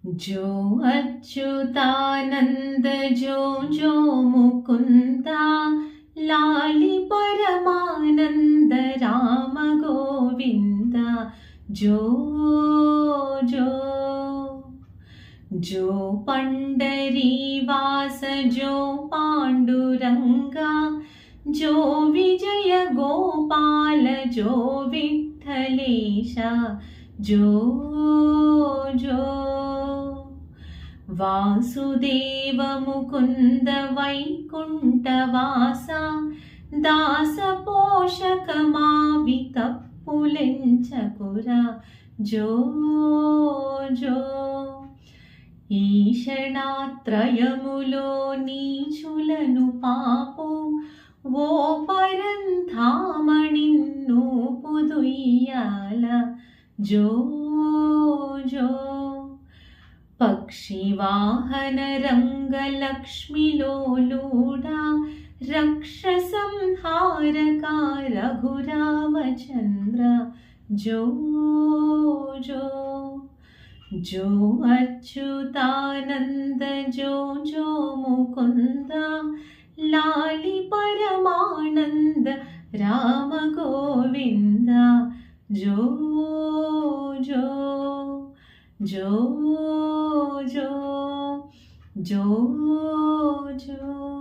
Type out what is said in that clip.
जो अच्युतानंद जो जो मुकुंदा लाली परमानंद राम गोविंदा जो जो जो पंडरीवास जो पांडुरंगा जो विजय गोपाल जो विठ्ठलेशा जो जो वासुदेव मुकुंद वैकुंठवासा दास पोषक मावि तप्पुलेंचकुरा जो जो ఈషణాత్రయములో నీచులను పాపు ఓ పరంధామణిన్ను పుదుయ్యాల జో జో పక్షివాహన రంగలక్ష్మిలోలుడా రక్ష సంహారక రఘురామచంద్ర జో జో जो अच्युतानंद जो जो मुकुंद लाली परमानंद राम गोविंद जो जो जो जो जो जो